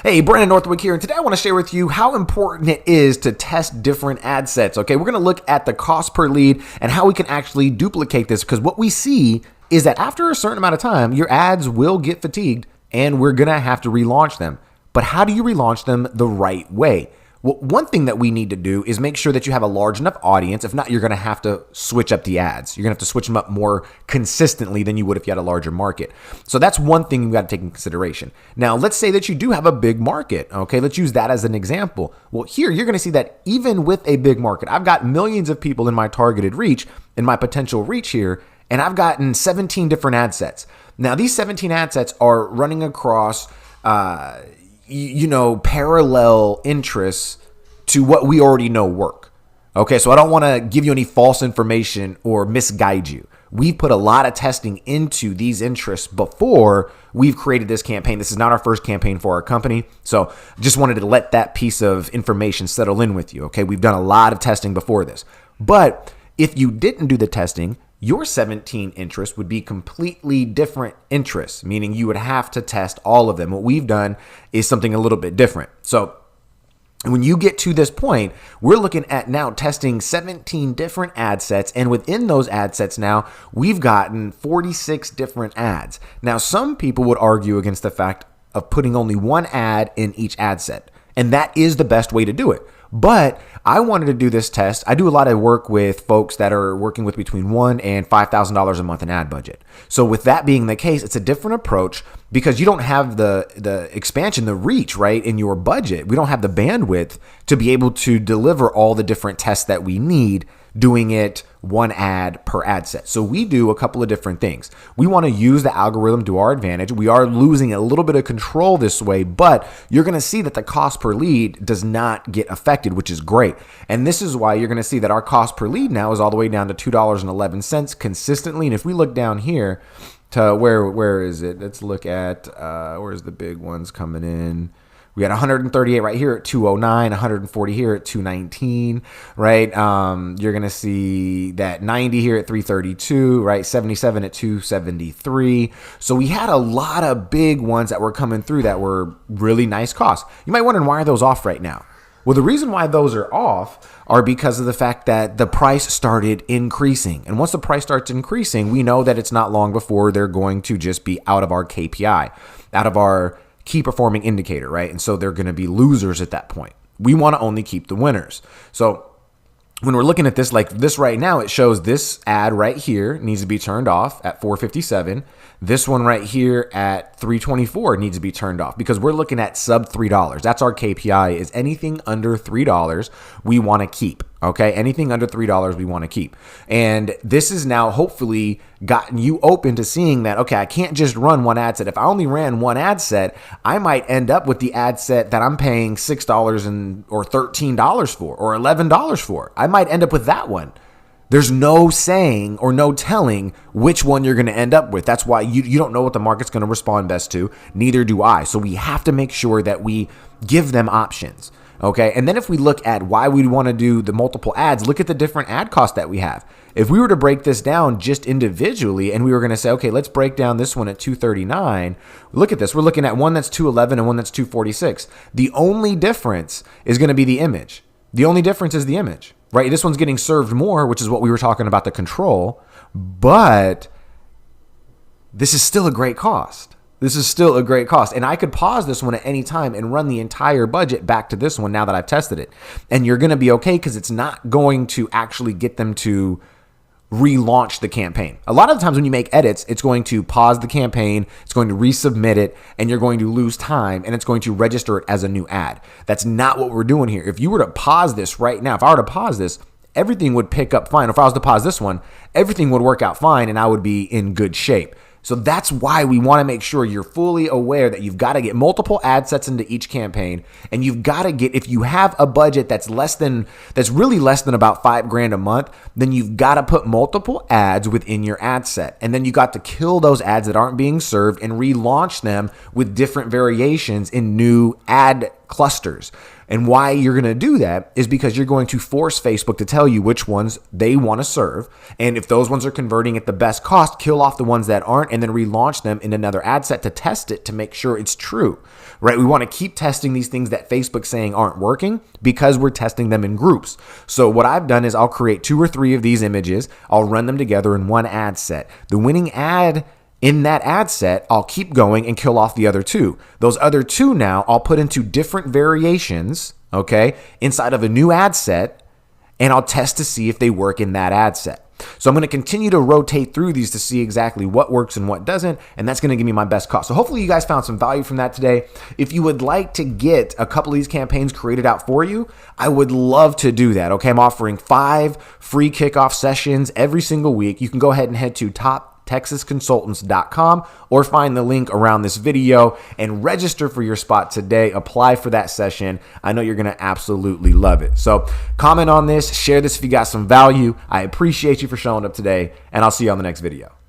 Hey, Brandon Northwicks here, and today I want to share with you how important it is to test different ad sets. Okay, we're going to look at the cost per lead and how we can actually duplicate this, because what we see is that after a certain amount of time, your ads will get fatigued and we're going to have to relaunch them. But how do you relaunch them the right way? Well, one thing that we need to do is make sure that you have a large enough audience. If not, you're going to have to switch up the ads. You're going to have to switch them up more consistently than you would if you had a larger market. So that's one thing you've got to take into consideration. Now, let's say that you do have a big market. Okay, let's use that as an example. Well, here you're going to see that even with a big market, I've got millions of people in my targeted reach, in my potential reach here, and I've gotten 17 different ad sets. Now, these 17 ad sets are running across parallel interests to what we already know work. Okay, so I don't want to give you any false information or misguide you. We've put a lot of testing into these interests before we've created this campaign. This is not our first campaign for our company. So just wanted to let that piece of information settle in with you. Okay, we've done a lot of testing before this. But if you didn't do the testing, your 17 interests would be completely different interests, meaning you would have to test all of them. What we've done is something a little bit different. So when you get to this point, we're looking at now testing 17 different ad sets. And within those ad sets now, we've gotten 46 different ads. Now, some people would argue against the fact of putting only one ad in each ad set. And that is the best way to do it. But I wanted to do this test. I do a lot of work with folks that are working with between $1,000 and $5,000 a month in ad budget. So with that being the case, it's a different approach because you don't have the expansion, the reach, right, in your budget. We don't have the bandwidth to be able to deliver all the different tests that we need doing it one ad per ad set. So we do a couple of different things. We want to use the algorithm to our advantage. We are losing a little bit of control this way, but you're going to see that the cost per lead does not get affected, which is great. And this is why you're going to see that our cost per lead now is all the way down to $2.11 consistently. And if we look down here to where is it? Let's look at where's the big ones coming in. We got 138 right here at 209, 140 here at 219, right? You're going to see that 90 here at 332, right? 77 at 273. So we had a lot of big ones that were coming through that were really nice costs. You might wonder, why are those off right now? Well, the reason why those are off are because of the fact that the price started increasing. And once the price starts increasing, we know that it's not long before they're going to just be out of our KPI, out of our key performing indicator, right? And so they're going to be losers at that point. We want to only keep the winners. So when we're looking at this like this right now, it shows this ad right here needs to be turned off at 457. This one right here at 324 needs to be turned off because we're looking at sub $3. That's our KPI, is anything under $3 we want to keep. Okay, anything under $3 we want to keep. And this is now hopefully gotten you open to seeing that, okay, I can't just run one ad set. If I only ran one ad set, I might end up with the ad set that I'm paying $6 or $13 for or $11 for. I might end up with that one. There's no saying or no telling which one you're going to end up with. That's why you don't know what the market's going to respond best to. Neither do I. So we have to make sure that we give them options. Okay, and then if we look at why we want to do the multiple ads, look at the different ad costs that we have. If we were to break this down just individually and we were going to say, okay, let's break down this one at 239. Look at this. We're looking at one that's 211 and one that's 246. The only difference is going to be the image. The only difference is the image, right? This one's getting served more, which is what we were talking about, the control, but this is still a great cost. This is still a great cost. And I could pause this one at any time and run the entire budget back to this one now that I've tested it. And you're going to be okay because it's not going to actually get them to relaunch the campaign. A lot of the times when you make edits, it's going to pause the campaign, it's going to resubmit it, and you're going to lose time, and it's going to register it as a new ad. That's not what we're doing here. If you were to pause this right now, if I were to pause this, everything would pick up fine. If I was to pause this one, everything would work out fine, and I would be in good shape. So that's why we want to make sure you're fully aware that you've got to get multiple ad sets into each campaign. And you've got to get, if you have a budget that's really less than about $5,000 a month, then you've got to put multiple ads within your ad set. And then you got to kill those ads that aren't being served and relaunch them with different variations in new ad clusters. And why you're going to do that is because you're going to force Facebook to tell you which ones they want to serve. And if those ones are converting at the best cost, kill off the ones that aren't and then relaunch them in another ad set to test it to make sure it's true, right? We want to keep testing these things that Facebook's saying aren't working because we're testing them in groups. So what I've done is I'll create 2 or 3 of these images. I'll run them together in one ad set. The winning ad in that ad set, I'll keep going and kill off the other 2. Those other 2 now I'll put into different variations, okay, inside of a new ad set, and I'll test to see if they work in that ad set. So I'm going to continue to rotate through these to see exactly what works and what doesn't, and that's going to give me my best cost. So hopefully you guys found some value from that today. If you would like to get a couple of these campaigns created out for you, I would love to do that. Okay, I'm offering 5 free kickoff sessions every single week. You can go ahead and head to TopTexasConsultants.com or find the link around this video and register for your spot today. Apply for that session. I know you're going to absolutely love it. So comment on this, share this if you got some value. I appreciate you for showing up today, and I'll see you on the next video.